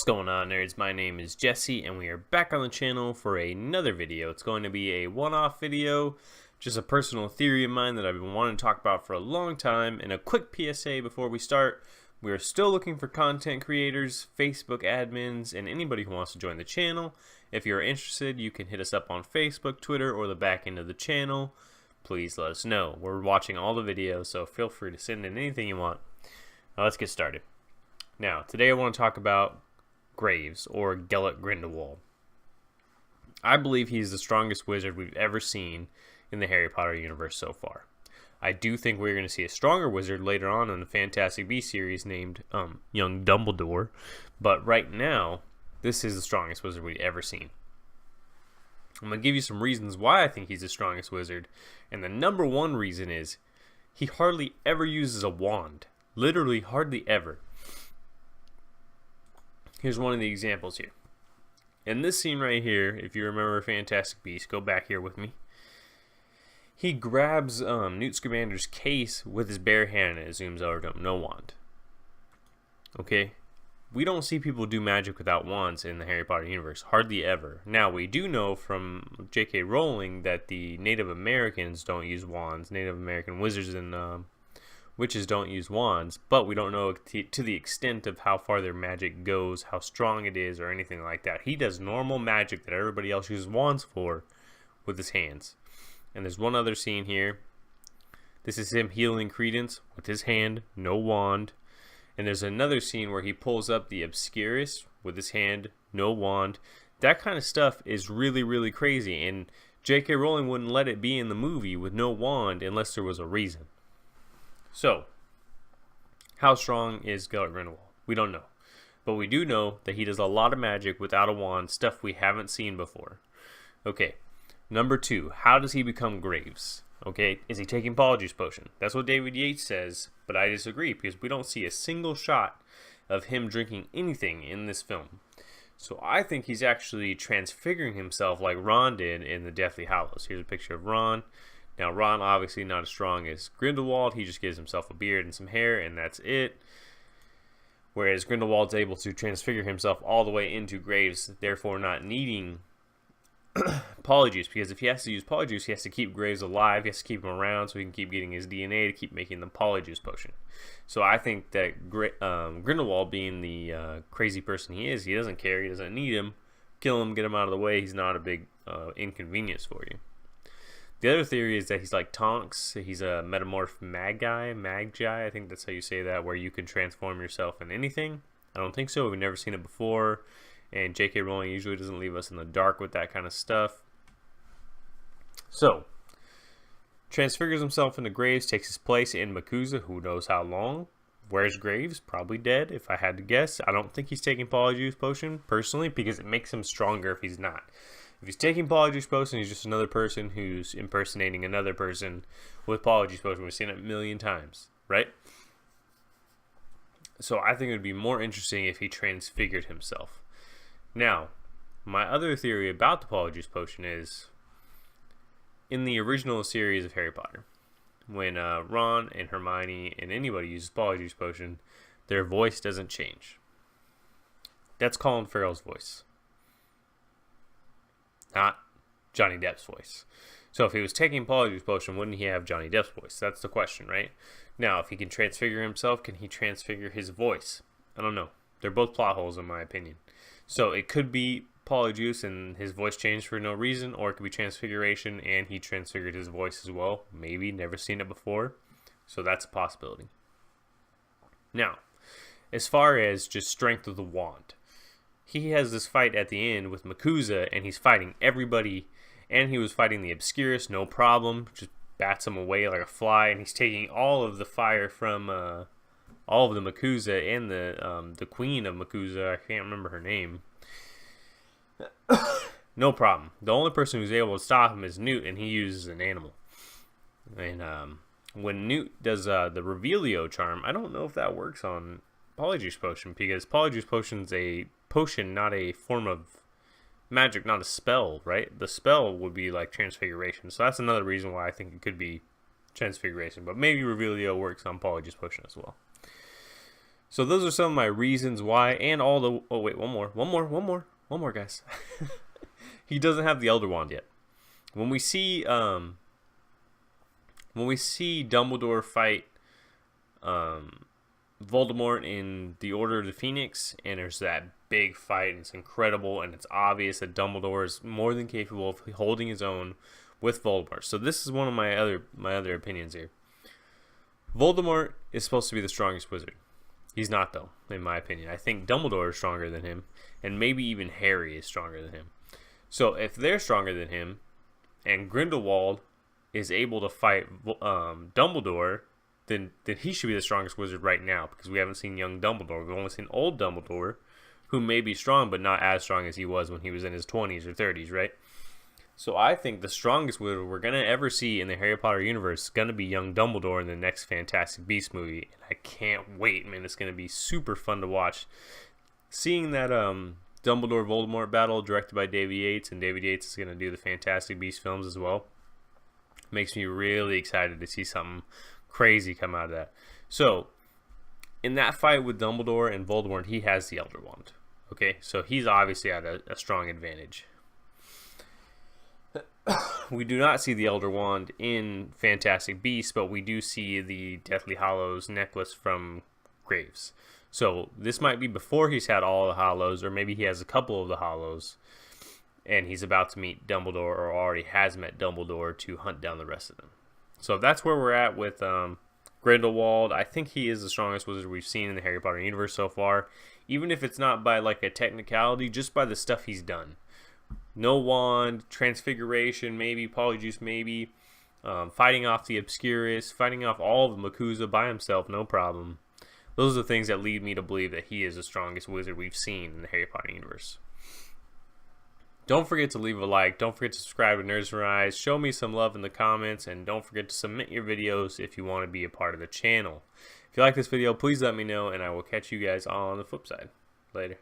going on, nerds? My name is Jesse, and we are back on the channel for another video. It's going to be a one-off video, just a personal theory of mine that I've been wanting to talk about for a long time. And a quick PSA before we start: we are still looking for content creators, Facebook admins, and anybody who wants to join the channel. If you're interested, you can hit us up on Facebook, Twitter, or the back end of the channel. Please let us know. We're watching all the videos, so feel free to send in anything you want. Now let's get started. Now, today I want to talk about Graves, or Gellert Grindelwald. I believe he's the strongest wizard we've ever seen in the Harry Potter universe so far. I do think we're going to see a stronger wizard later on in the Fantastic Beasts series named young Dumbledore, but right now, this is the strongest wizard we've ever seen. I'm going to give you some reasons why I think he's the strongest wizard, and the number one reason is he hardly ever uses a wand. Literally hardly ever. Here's one of the examples here. In this scene right here, if you remember Fantastic Beasts, go back here with me. He grabs Newt Scamander's case with his bare hand and it zooms over to him. No wand. Okay? We don't see people do magic without wands in the Harry Potter universe. Hardly ever. Now, we do know from J.K. Rowling that the Native Americans don't use wands. Native American wizards and witches don't use wands, but we don't know to the extent of how far their magic goes, how strong it is, or anything like that. He does normal magic that everybody else uses wands for with his hands. And there's one other scene here. This is him healing Credence with his hand, no wand. And there's another scene where he pulls up the Obscurus with his hand, no wand. That kind of stuff is really, really crazy, and J.K. Rowling wouldn't let it be in the movie with no wand unless there was a reason. So, how strong is Gellert Grindelwald? We don't know. But we do know that he does a lot of magic without a wand, stuff we haven't seen before. Okay, number two, how does he become Graves? Okay, is he taking Polyjuice Potion? That's what David Yates says, but I disagree because we don't see a single shot of him drinking anything in this film. So I think he's actually transfiguring himself like Ron did in the Deathly Hallows. Here's a picture of Ron. Now, Ron obviously not as strong as Grindelwald. He just gives himself a beard and some hair, and that's it. Whereas Grindelwald's able to transfigure himself all the way into Graves, therefore not needing Polyjuice. Because if he has to use Polyjuice, he has to keep Graves alive. He has to keep him around so he can keep getting his DNA to keep making the Polyjuice Potion. So I think that Grindelwald, being the crazy person he is, he doesn't care. He doesn't need him. Kill him, get him out of the way. He's not a big inconvenience for you. The other theory is that he's like Tonks. He's a metamorph magi, I think that's how you say that, where you can transform yourself in anything. I don't think so. We've never seen it before. And J.K. Rowling usually doesn't leave us in the dark with that kind of stuff. So, transfigures himself into Graves, takes his place in MACUSA, who knows how long. Where's Graves? Probably dead, if I had to guess. I don't think he's taking Polyjuice Potion, personally, because it makes him stronger if he's not. If he's taking Polyjuice Potion, he's just another person who's impersonating another person with Polyjuice Potion. We've seen it a million times, right? So I think it would be more interesting if he transfigured himself. Now, my other theory about the Polyjuice Potion is, in the original series of Harry Potter, when Ron and Hermione and anybody uses Polyjuice Potion, their voice doesn't change. That's Colin Farrell's voice, not Johnny Depp's voice. So if he was taking Polyjuice Potion, wouldn't he have Johnny Depp's voice? That's the question, right? Now, if he can transfigure himself, can he transfigure his voice? I don't know. They're both plot holes in my opinion. So it could be Polyjuice and his voice changed for no reason, or it could be Transfiguration and he transfigured his voice as well. Maybe, never seen it before. So that's a possibility. Now, as far as just strength of the wand, he has this fight at the end with MACUSA, and he's fighting everybody, and he was fighting the Obscurus, no problem, just bats him away like a fly, and he's taking all of the fire from all of the MACUSA and the queen of MACUSA, I can't remember her name. No problem. The only person who's able to stop him is Newt, and he uses an animal. And when Newt does the Revelio charm, I don't know if that works on Polyjuice Potion, because Polyjuice Potion's a potion, not a form of magic, not a spell, right? The spell would be like Transfiguration. So that's another reason why I think it could be Transfiguration. But maybe Revelio works on Polyjuice Potion as well. So those are some of my reasons why, and all the. Oh wait, one more, guys. He doesn't have the Elder Wand yet. When we see Dumbledore fight Voldemort in the Order of the Phoenix, and there's that big fight, and it's incredible, and it's obvious that Dumbledore is more than capable of holding his own with Voldemort. So this is one of my other opinions here. Voldemort is supposed to be the strongest wizard. He's not, though, in my opinion. I think Dumbledore is stronger than him, and maybe even Harry is stronger than him. So if they're stronger than him, and Grindelwald is able to fight Dumbledore, then he should be the strongest wizard right now, because we haven't seen young Dumbledore. We've only seen old Dumbledore, who may be strong, but not as strong as he was when he was in his 20s or 30s, right? So I think the strongest wizard we're going to ever see in the Harry Potter universe is going to be young Dumbledore in the next Fantastic Beasts movie. And I can't wait, man. It's going to be super fun to watch. Seeing that Dumbledore-Voldemort battle directed by David Yates, and David Yates is going to do the Fantastic Beasts films as well, makes me really excited to see something crazy come out of that. So, in that fight with Dumbledore and Voldemort, he has the Elder Wand. Okay, so he's obviously at a strong advantage. We do not see the Elder Wand in Fantastic Beasts, but we do see the Deathly Hallows necklace from Graves. So this might be before he's had all the Hallows, or maybe he has a couple of the Hallows, and he's about to meet Dumbledore, or already has met Dumbledore to hunt down the rest of them. So that's where we're at with Grindelwald. I think he is the strongest wizard we've seen in the Harry Potter universe so far, even if it's not by like a technicality, just by the stuff he's done. No wand, transfiguration, maybe, polyjuice, maybe, fighting off the Obscurus, fighting off all of MACUSA by himself, no problem. Those are the things that lead me to believe that he is the strongest wizard we've seen in the Harry Potter universe. Don't forget to leave a like, don't forget to subscribe to Nerds Rise, show me some love in the comments, and don't forget to submit your videos if you want to be a part of the channel. If you like this video, please let me know, and I will catch you guys on the flip side. Later.